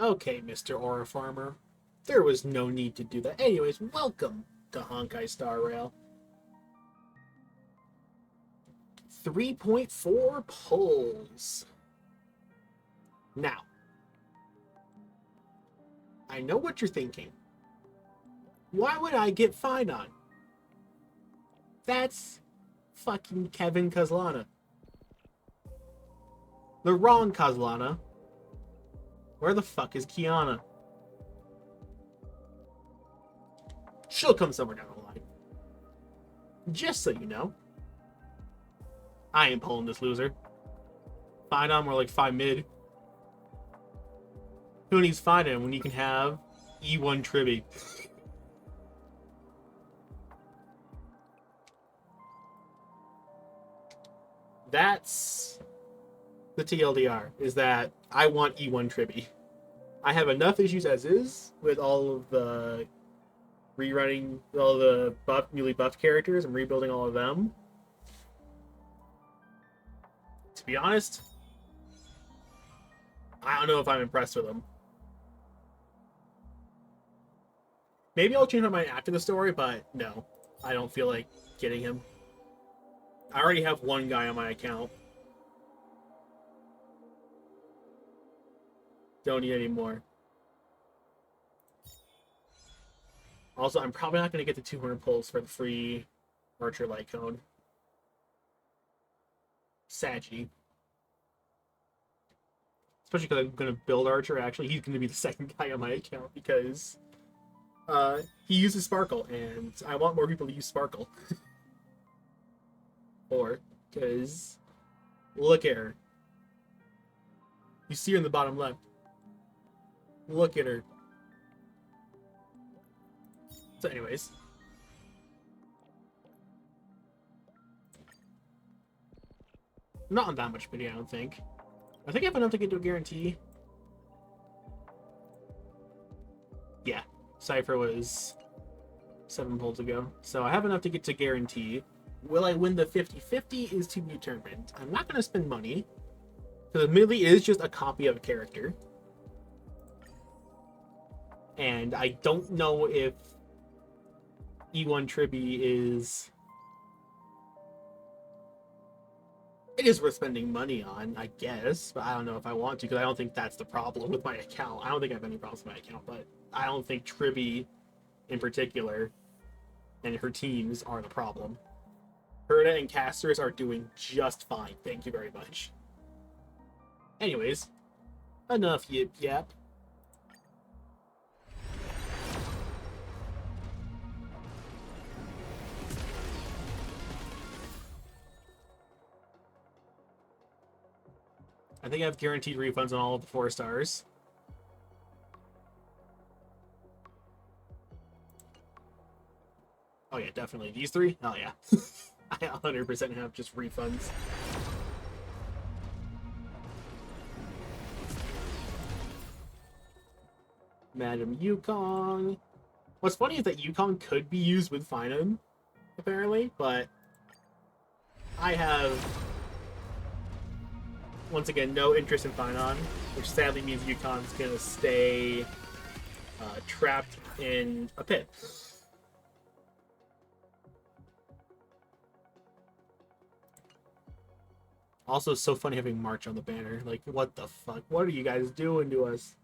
Okay, Mr. Aura Farmer. There was no need to do that. Anyways, welcome to Honkai Star Rail. 3.4 pulls. Now, I know what you're thinking. Why would I get Phaimid? That's fucking Kevin Kozlana. The wrong Kozlana. Where the fuck is Kiana? She'll come somewhere down the line. Just so you know, I ain't pulling this loser. Find on more like Phaimid. Who needs Phaimid when you can have E1 TRIBBIE? That's the TLDR, is that I want E1 TRIBBIE. I have enough issues as is with all of the rerunning all the newly buffed characters and rebuilding all of them. To be honest, I don't know if I'm impressed with them. Maybe I'll change my mind after the story, but no, I don't feel like getting him. I already have one guy on my account. Don't need any more. Also, I'm probably not going to get the 200 pulls for the free Archer Light Cone. Saggy. Especially because I'm going to build Archer. Actually, he's going to be the second guy on my account because he uses Sparkle, and I want more people to use Sparkle. Or, because look at her. You see her in the bottom left. Look at her. So anyways. Not on that much pity, I don't think. I think I have enough to get to a guarantee. Yeah. Cypher was 7 pulls ago. So I have enough to get to guarantee. Will I win the 50-50 is to be determined. I'm not going to spend money. Because admittedly it is just a copy of a character. And I don't know if E1 TRIBBIE is... It is worth spending money on, I guess. But I don't know if I want to, because I don't think that's the problem with my account. I don't think I have any problems with my account, but I don't think TRIBBIE in particular and her teams are the problem. Herda and casters are doing just fine. Thank you very much. Anyways, enough yip yap. I think I have guaranteed refunds on all of the 4 stars. Oh yeah, definitely. These 3? Oh yeah. I 100% have just refunds. Madam Yukong. What's funny is that Yukong could be used with Phaimid, apparently, but I have, once again, no interest in Phaimid, which sadly means Yukong's gonna stay trapped in a pit. Also, it's so funny having March on the banner. Like, what the fuck? What are you guys doing to us?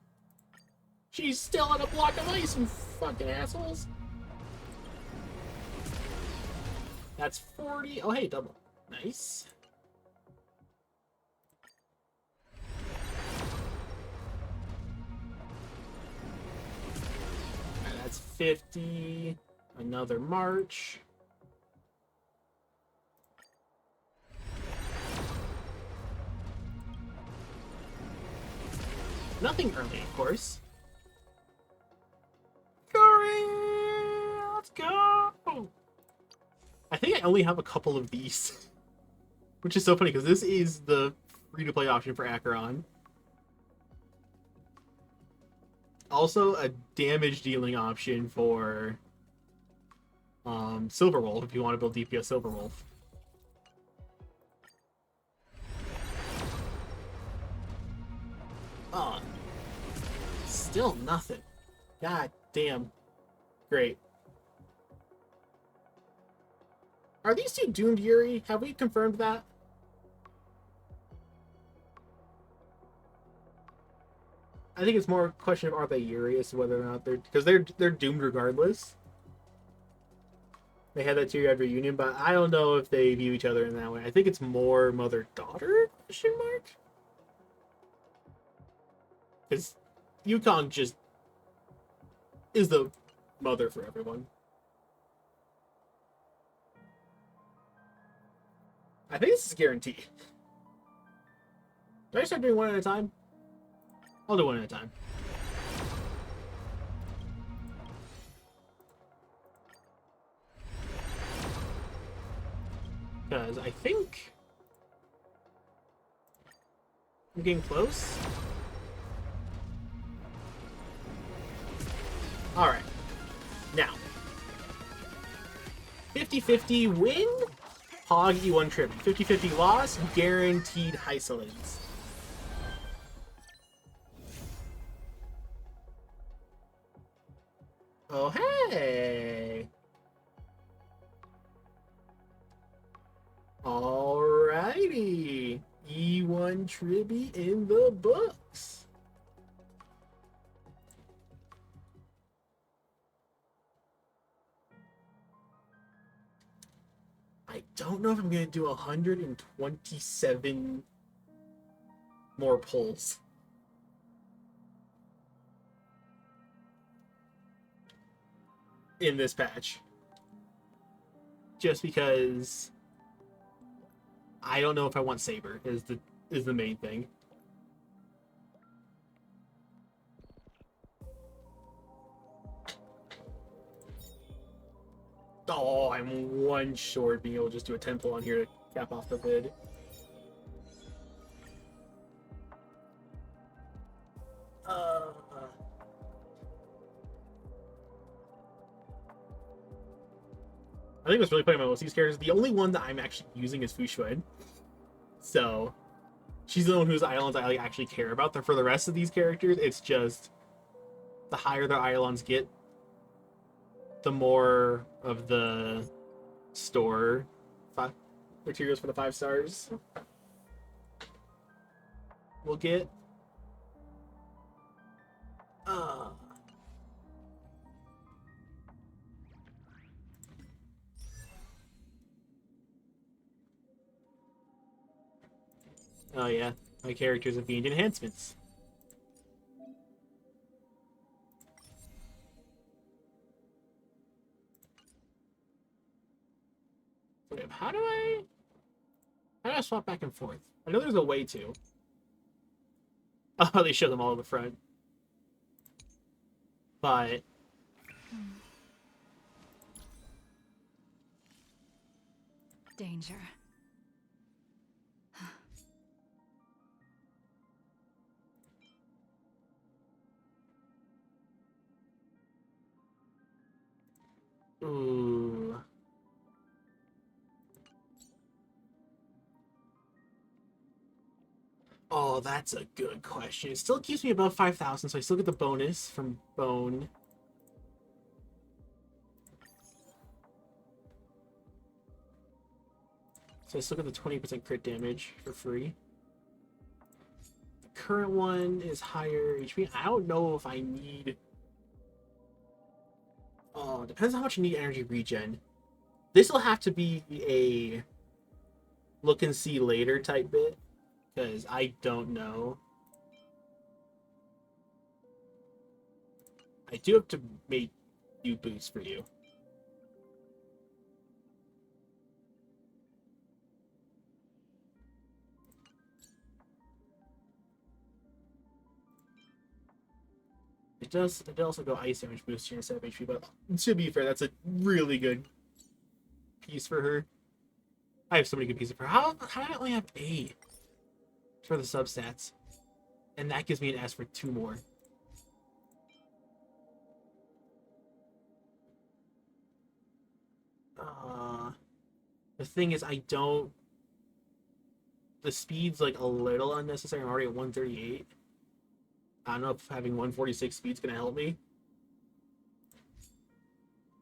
She's still on a block of ice, you fucking assholes. That's 40. Oh, hey, double. Nice. Right, that's 50. Another March. Nothing early, of course. Let's go! I think I only have a couple of these. Which is so funny, because this is the free-to-play option for Acheron. Also, a damage-dealing option for Silverwolf, if you want to build DPS Silverwolf. Still nothing. God damn. Great. Are these two doomed, Yuri? Have we confirmed that? I think it's more a question of are they Yuri as to whether or not they're doomed regardless. They had that teary-eyed reunion, but I don't know if they view each other in that way. I think it's more mother-daughter, question mark? Because Yukong just is the mother for everyone. I think this is guaranteed. Do I start doing one at a time? I'll do one at a time. Because I think I'm getting close. Alright. Now. 50-50 win, Hog E1 trip. 50-50 loss, guaranteed Hysolins. Oh, hey! Alrighty. E1 TRIBBIE in the books. I don't know if I'm going to do 127 more pulls. In this patch. Just because I don't know if I want Saber is the main thing. Oh, I'm one short being able to just do a 10 pull on here to cap off the bid. I think what's really funny about most of these characters, the only one that I'm actually using is Fu Xuan. So, she's the one whose Eidolons I actually care about. For the rest of these characters, it's just the higher their Eidolons get, the more of the store materials for the 5 stars we'll get. Oh yeah, my characters have gained enhancements. Wait, how do I swap back and forth? I know there's a way to. Oh, they show them all in the front. But danger. ooh. Oh, that's a good question. It still keeps me above 5,000, so I still get the bonus from Bone. So I still get the 20% crit damage for free. The current one is higher HP. I don't know if I need... Oh, depends on how much you need energy regen. This will have to be a look and see later type bit, because I don't know. I do have to make new boosts for you. It does also go ice damage boost here instead of HP, but to be fair, that's a really good piece for her. I have so many good pieces for her. How do I only have A for the substats? And that gives me an S for 2 more. The thing is, I don't... The speed's like a little unnecessary. I'm already at 138. I don't know if having 146 speed's gonna help me.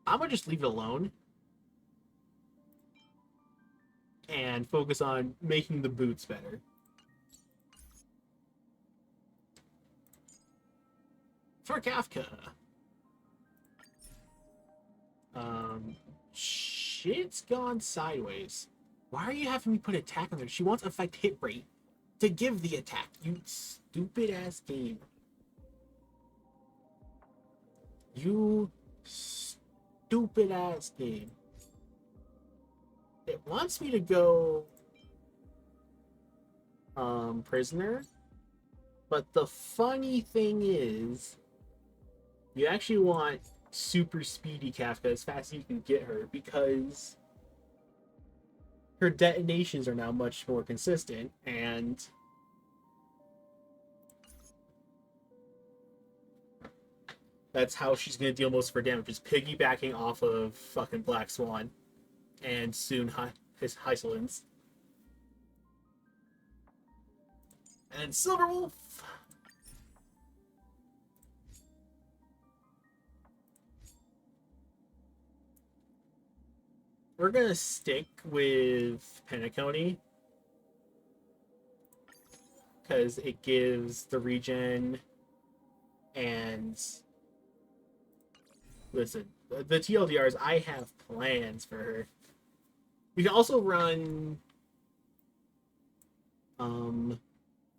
I'm gonna just leave it alone and focus on making the boots better. For Kafka. Shit's gone sideways. Why are you having me put attack on her? She wants affect hit rate to give the attack. You stupid ass game. You stupid ass game. It wants me to go prisoner. But the funny thing is, you actually want super speedy Kafka as fast as you can get her, because her detonations are now much more consistent, and that's how she's going to deal most of her damage, is piggybacking off of fucking Black Swan and soon his Hysolins. And Silver Wolf. We're gonna stick with Penacony because it gives the regen, and listen, the TLDRs, I have plans for her. We can also run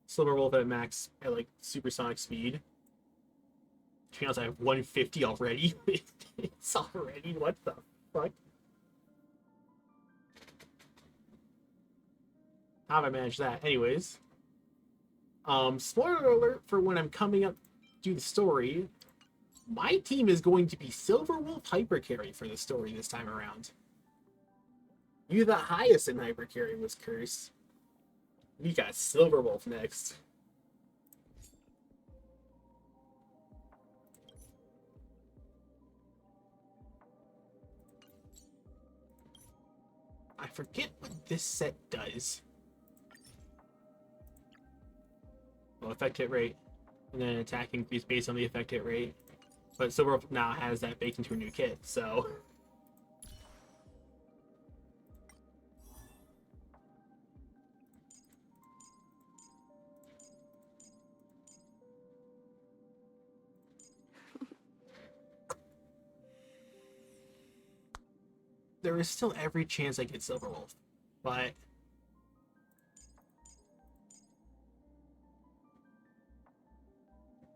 Silver Wolf at max at like supersonic speed. To be honest, I have 150 already. It's already, what the fuck? How have I managed that? Anyways. Spoiler alert for when I'm coming up to the story. My team is going to be Silver Wolf Hyper Carry for the story this time around. You the highest in Hyper Carry was Curse. We got Silver Wolf next. I forget what this set does. Well, effect hit rate, and then attack increase based on the effect hit rate. But Silver Wolf now has that baked into a new kit, so there is still every chance I get Silver Wolf, but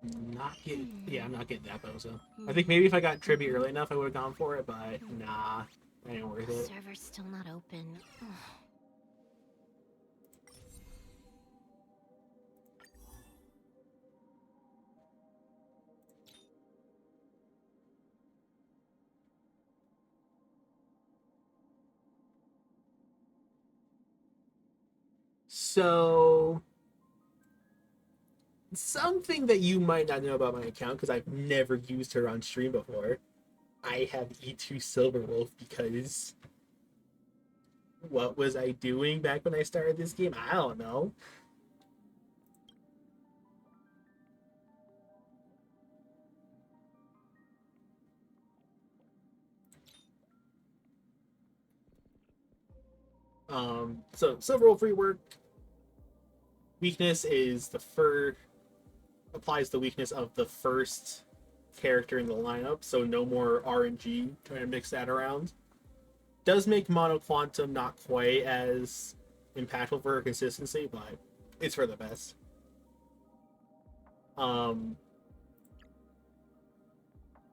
I'm not getting that bozo. I think maybe if I got TRIBBIE early enough, I would have gone for it, but nah, that ain't worth it. Server's still not open. So, something that you might not know about my account, because I've never used her on stream before, I have E2 Silver Wolf because what was I doing back when I started this game? I don't know. So Silver Wolf rework weakness is applies the weakness of the first character in the lineup, so no more RNG trying to mix that around. Does make Mono Quantum not quite as impactful for her consistency, but it's for the best.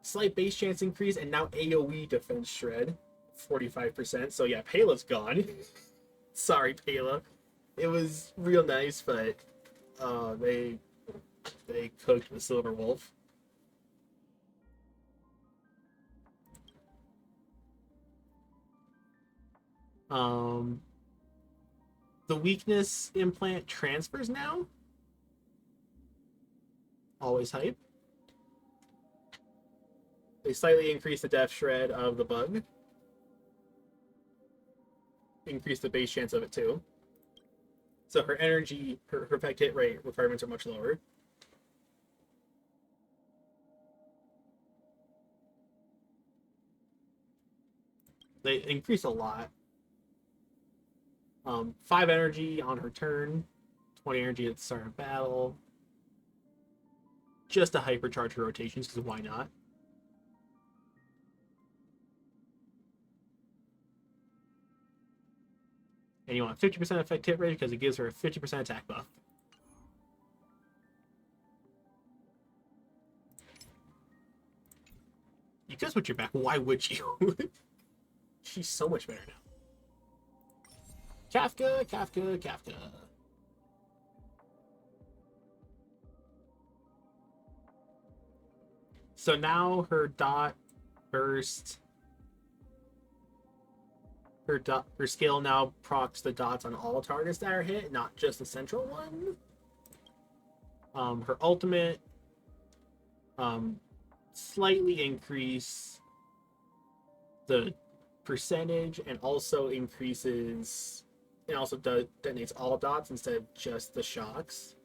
Slight base chance increase, and now AoE defense shred, 45%. So yeah, Pela's gone. Sorry, Pela. It was real nice, but they cooked the Silver Wolf. The weakness implant transfers now. Always hype. They slightly increase the death shred of the bug. Increase the base chance of it too. So her energy, her effect hit rate requirements are much lower. They increase a lot. 5 energy on her turn, 20 energy at the start of battle. Just to hypercharge her rotations, because why not? And you want 50% effect hit rate because it gives her a 50% attack buff. You could switch her back. Why would you? She's so much better now. Kafka, Kafka, Kafka. So now her dot burst. Her skill now procs the dots on all targets that are hit, not just the central one. Her ultimate slightly increase the percentage and also increases and also detonates all dots instead of just the shocks.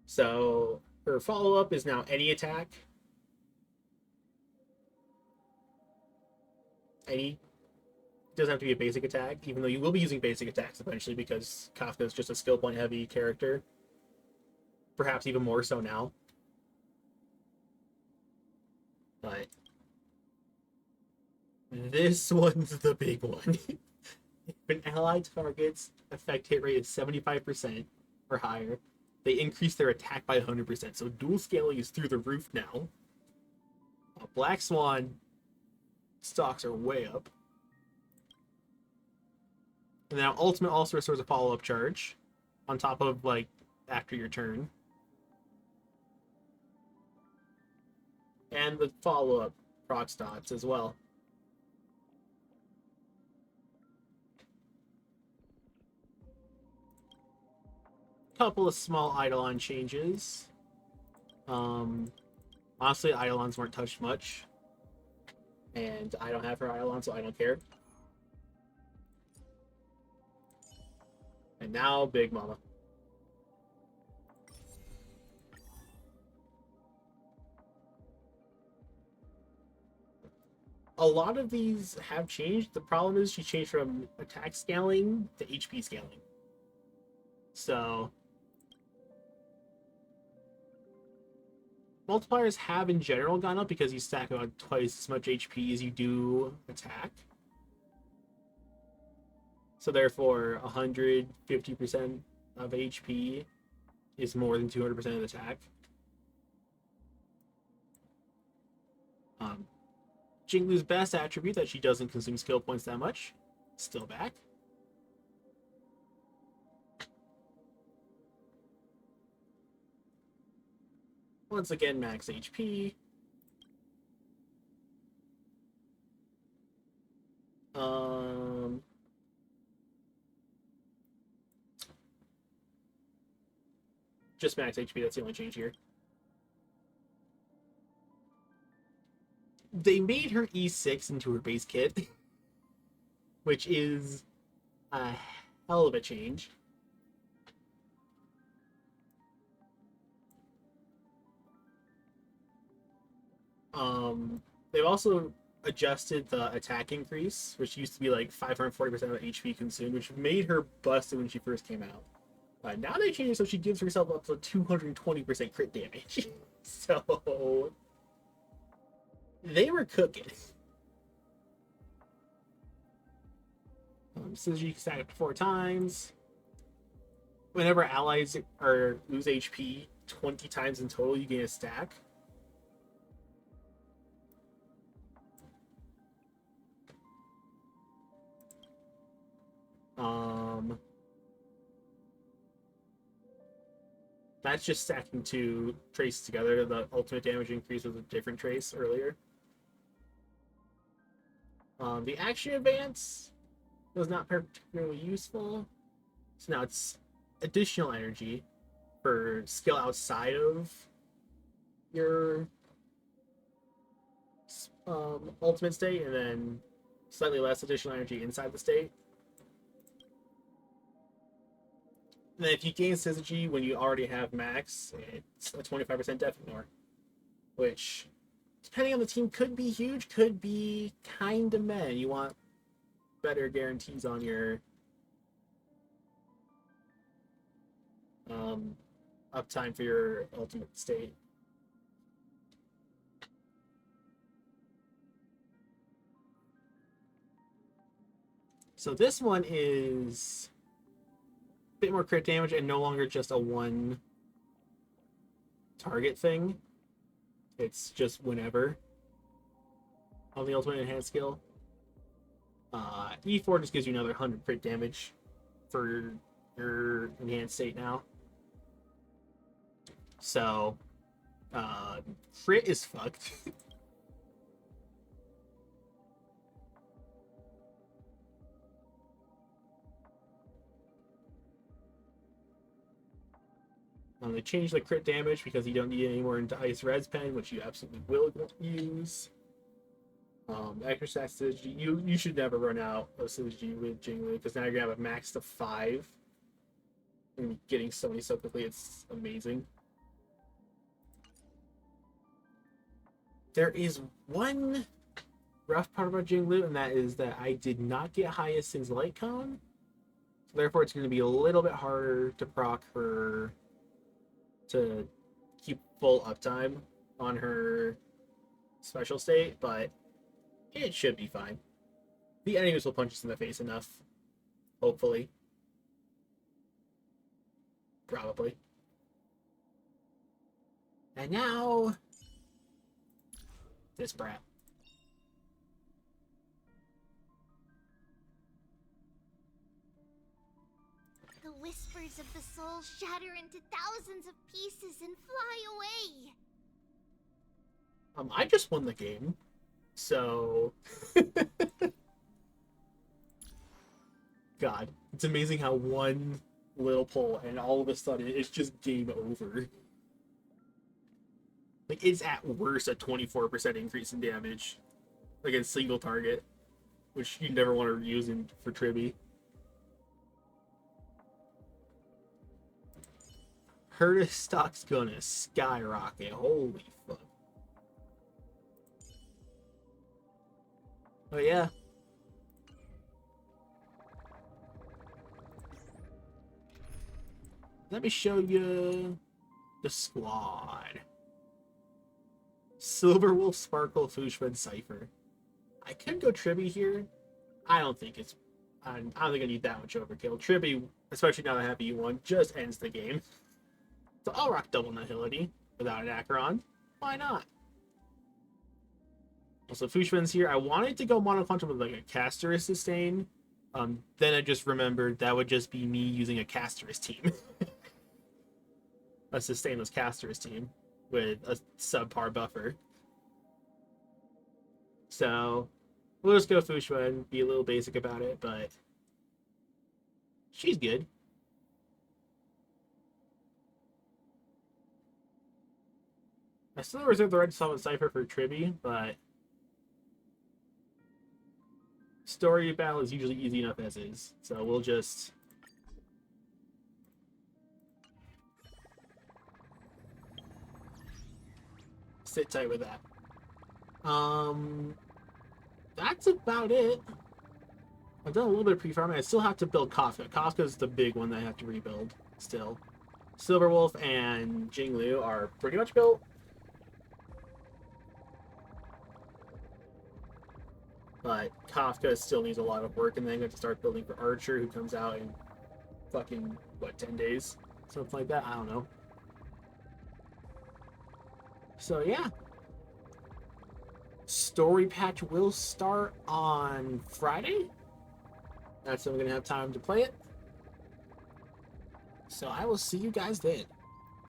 So her follow-up is now any attack. Any. Doesn't have to be a basic attack, even though you will be using basic attacks eventually because Kafka is just a skill point heavy character. Perhaps even more so now. But this one's the big one. If an ally target's effect hit rate is 75% or higher, they increase their attack by 100%. So dual scaling is through the roof now. Black Swan stocks are way up. And now ultimate also restores a follow-up charge on top of, like, after your turn. And the follow-up proc dots as well. Couple of small Eidolon changes. Honestly, Eidolons weren't touched much. And I don't have her Eidolon, so I don't care. And now, Big Mama. A lot of these have changed. The problem is she changed from attack scaling to HP scaling. So multipliers have in general gone up because you stack about twice as much HP as you do attack. So therefore, 150% of HP is more than 200% of attack. Jinglu's best attribute that she doesn't consume skill points that much. Still back. Once again, max HP. Just max HP, that's the only change here. They made her E6 into her base kit, which is a hell of a change. They've also adjusted the attack increase, which used to be like 540% of HP consumed, which made her busted when she first came out. Now they changed it so she gives herself up to 220% crit damage. So they were cooking. So you can stack up 4 times. Whenever allies lose HP 20 times in total, you gain a stack. That's just stacking 2 traces together. The ultimate damage increase was a different trace earlier. The action advance was not particularly useful. So now it's additional energy for skill outside of your ultimate state, and then slightly less additional energy inside the state. And then if you gain synergy when you already have max, it's a 25% def ignore. Which, depending on the team, could be huge, could be kind of meh. You want better guarantees on your uptime for your ultimate state. So this one is a bit more crit damage and no longer just a one target thing. It's just whenever on the ultimate enhanced skill. E4 just gives you another 100 crit damage for your enhanced state now. So, crit is fucked. They changed the crit damage because you don't need any more into Ice Red's Pen, which you absolutely will use. Extra synergy. You should never run out of synergy with Jingli because now you're gonna have a max to 5. And getting so many so quickly, it's amazing. There is one rough part about Jingli, and that is that I did not get Hyacinth's Light Cone. So therefore, it's going to be a little bit harder to proc her to keep full uptime on her special state, but it should be fine. The enemies will punch us in the face enough. Hopefully. Probably. And now, this brat. The whispers of the soul shatter into thousands of pieces and fly away. I just won the game, so God, it's amazing how one little pull and all of a sudden it's just game over. Like, it's at worst a 24% increase in damage against single target, which you never want to use for TRIBBIE. Her stock's gonna skyrocket. Holy fuck. Oh yeah. Let me show you the squad. Silverwolf, Sparkle, Fushman, Cypher. I could go TRIBBIE here. I don't think I don't think I need that much overkill. TRIBBIE, especially now that I have E1, just ends the game. So I'll rock double Nihility without an Acheron. Why not? Also, Fushman's here. I wanted to go Monoquantum with like a Casterus sustain. Then I just remembered that would just be me using a Casterus team. A sustainless Casterus team with a subpar buffer. So we'll just go Fushman, be a little basic about it, but she's good. I still reserve the right to summon Cypher for TRIBBIE, but story battle is usually easy enough as is. So we'll just sit tight with that. That's about it. I've done a little bit of pre-farming. I still have to build Kafka. Kafka's the big one that I have to rebuild still. Silverwolf and Jinglu are pretty much built. But Kafka still needs a lot of work, and then I'm going to start building for Archer, who comes out in fucking, what, 10 days? Something like that? I don't know. So, yeah. Story patch will start on Friday. That's when I'm going to have time to play it. So I will see you guys then.